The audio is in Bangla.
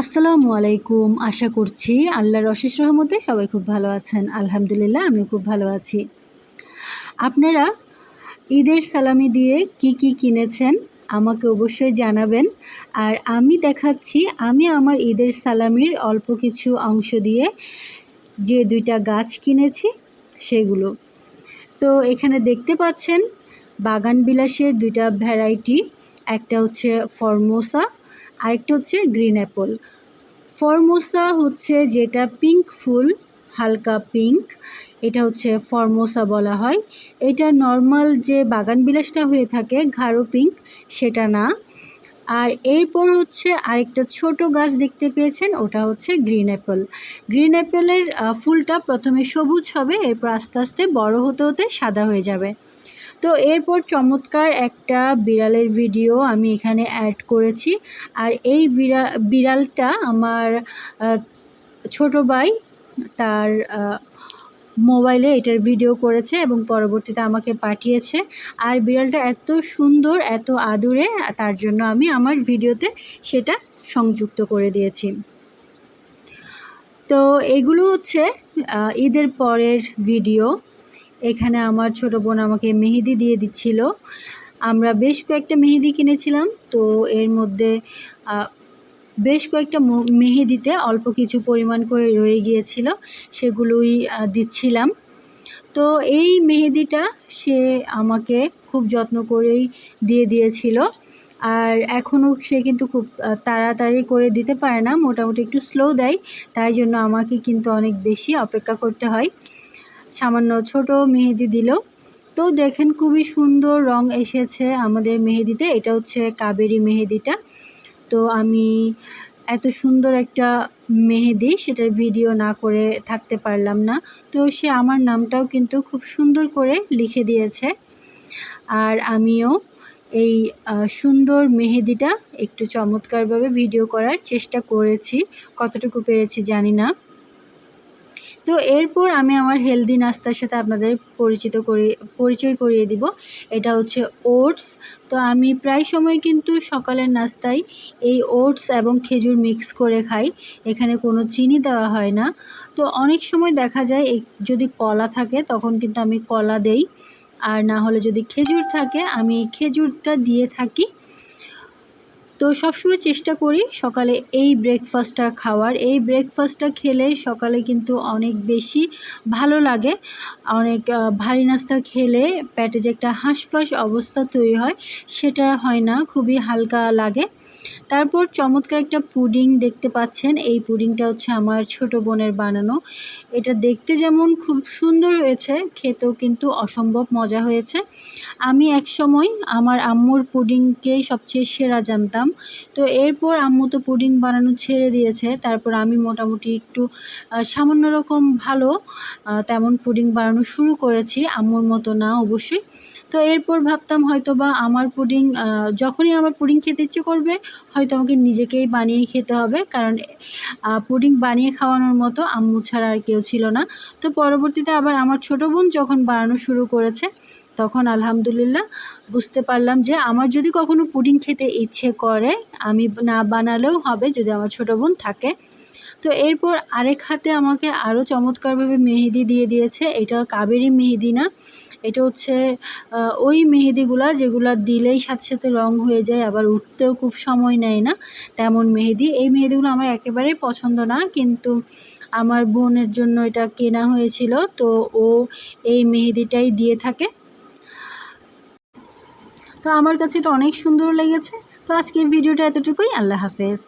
আসসালামু আলাইকুম। আশা করছি আল্লাহর অশেষ রহমতে সবাই খুব ভালো আছেন। আলহামদুলিল্লাহ আমিও খুব ভালো আছি। আপনারা ঈদের সালামি দিয়ে কি কিনেছেন আমাকে অবশ্যই জানাবেন। আর আমি দেখাচ্ছি আমি আমার ঈদের সালামির অল্প কিছু অংশ দিয়ে যে ২টা গাছ কিনেছি সেগুলো। তো এখানে দেখতে পাচ্ছেন বাগান বিলাসের ২টা ভ্যারাইটি। একটা হচ্ছে ফরমোসা, আরেকটা হচ্ছে গ্রিন অ্যাপল। ফরমোসা হচ্ছে যেটা পিঙ্ক ফুল, হালকা পিঙ্ক, এটা হচ্ছে ফরমোসা বলা হয়। এটা নর্মাল যে বাগান বিলাসটা হয়ে থাকে গাঢ় পিঙ্ক সেটা না। আর এরপর হচ্ছে আরেকটা ছোট গাছ দেখতে পেয়েছেন, ওটা হচ্ছে গ্রিন অ্যাপল। গ্রিন অ্যাপেলের ফুলটা প্রথমে সবুজ হবে, এরপর আস্তে আস্তে বড় হতে হতে সাদা হয়ে যাবে। তো এরপর চমৎকার একটা বিড়ালের ভিডিও আমি এখানে অ্যাড করেছি। আর এই বিড়ালটা আমার ছোট ভাই তার মোবাইলে এটার ভিডিও করেছে এবং পরবর্তীতে আমাকে পাঠিয়েছে। আর বিড়ালটা এত সুন্দর, এত আদুরে, তার জন্য আমি আমার ভিডিওতে সেটা সংযুক্ত করে দিয়েছি। তো এগুলো হচ্ছে ঈদের পরের ভিডিও। এখানে আমার ছোট বোন আমাকে মেহেদি দিয়ে দিচ্ছিল। আমরা বেশ কয়েকটা মেহেদি কিনেছিলাম, তো এর মধ্যে বেশ কয়েকটা মেহেদিতে অল্প কিছু পরিমাণ করে রয়ে গিয়েছিল, সেগুলোই দিচ্ছিলাম। তো এই মেহেদিটা সে আমাকে খুব যত্ন করেই দিয়ে দিয়েছিল। আর এখনও সে কিন্তু খুব তাড়াতাড়ি করে দিতে পারে না, মোটামুটি একটু স্লো দেয়, তাই জন্য আমাকে কিন্তু অনেক বেশি অপেক্ষা করতে হয়। সামান্য ছোট মেহেদি দিল। তো দেখেন খুবই সুন্দর রং এসেছে আমাদের মেহেদিতে। এটা হচ্ছে কাবেরি মেহেদিটা। তো আমি এত সুন্দর একটা মেহেদি সেটার ভিডিও না করে থাকতে পারলাম না। তো সে আমার নামটাও কিন্তু খুব সুন্দর করে লিখে দিয়েছে। আর আমিও এই সুন্দর মেহেদিটা একটু চমৎকারভাবে ভিডিও করার চেষ্টা করেছি, কতটুকু পেরেছি জানি না। তো এরপর আমি আমার হেলদি নাস্তার সাথে আপনাদের পরিচয় করিয়ে দিব। এটা হচ্ছে ওটস। তো আমি প্রায় সময় কিন্তু সকালের নাস্তায় এই ওটস এবং খেজুর মিক্স করে খাই। এখানে কোনো চিনি দেওয়া হয় না। তো অনেক সময় দেখা যায় যদি কলা থাকে তখন কিন্তু আমি কলা দেই, আর না হলে যদি খেজুর থাকে আমি খেজুরটা দিয়ে থাকি। তো সবসময় চেষ্টা করি সকালে এই ব্রেকফাস্টটা খাওয়ার। এই ব্রেকফাস্টটা খেলে সকালে কিন্তু অনেক বেশি ভালো লাগে। অনেক ভারী নাস্তা খেলে পেটে যে একটা হাঁসফাঁস অবস্থা তৈরি হয় সেটা হয় না, খুবই হালকা লাগে। তারপর চমৎকার একটা পুডিং দেখতে পাচ্ছেন। এই পুডিংটা হচ্ছে আমার ছোট বোনের বানানো। এটা দেখতে যেমন খুব সুন্দর হয়েছে, খেতেও কিন্তু অসম্ভব মজা হয়েছে। আমি একসময় আমার আম্মুর পুডিংকেই সবচেয়ে সেরা জানতাম। তো এরপর আম্মু তো পুডিং বানানো ছেড়ে দিয়েছে। তারপর আমি মোটামুটি একটু সামান্য রকম ভালো তেমন পুডিং বানানো শুরু করেছি, আম্মুর মতো না অবশ্যই। তো এরপর ভাবতাম হয়তোবা আমার পুডিং যখনই আমার পুডিং খেতে ইচ্ছে করবে হয়তো আমাকে নিজেকেই বানিয়ে খেতে হবে, কারণ পুডিং বানিয়ে খাওয়ানোর মতো আম্মু ছাড়া আর কেউ ছিল না। তো পরবর্তীতে আবার আমার ছোট বোন যখন বানানো শুরু করেছে তখন আলহামদুলিল্লাহ বুঝতে পারলাম যে আমার যদি কখনো পুডিং খেতে ইচ্ছে করে আমি না বানালেও হবে যদি আমার ছোট বোন থাকে। তো এরপর আরেক হাতে আমাকে আরও চমৎকারভাবে মেহেদি দিয়ে দিয়েছে। এটা কাবেরি মেহেদি না, এটা হচ্ছে ওই মেহেদিগুলা যেগুলা দিলেই সাথে সাথে রং হয়ে যায়, আবার উঠতেও খুব সময় নেয় না তেমন মেহেদি। এই মেহেদিগুলো আমার একেবারেই পছন্দ না, কিন্তু আমার বোনের জন্য এটা কেনা হয়েছিল, তো ও এই মেহেদিটাই দিয়ে থাকে। তো আমার কাছে এটা অনেক সুন্দর লেগেছে। তো আজকের ভিডিওটা এতটুকুই। আল্লাহ হাফেজ।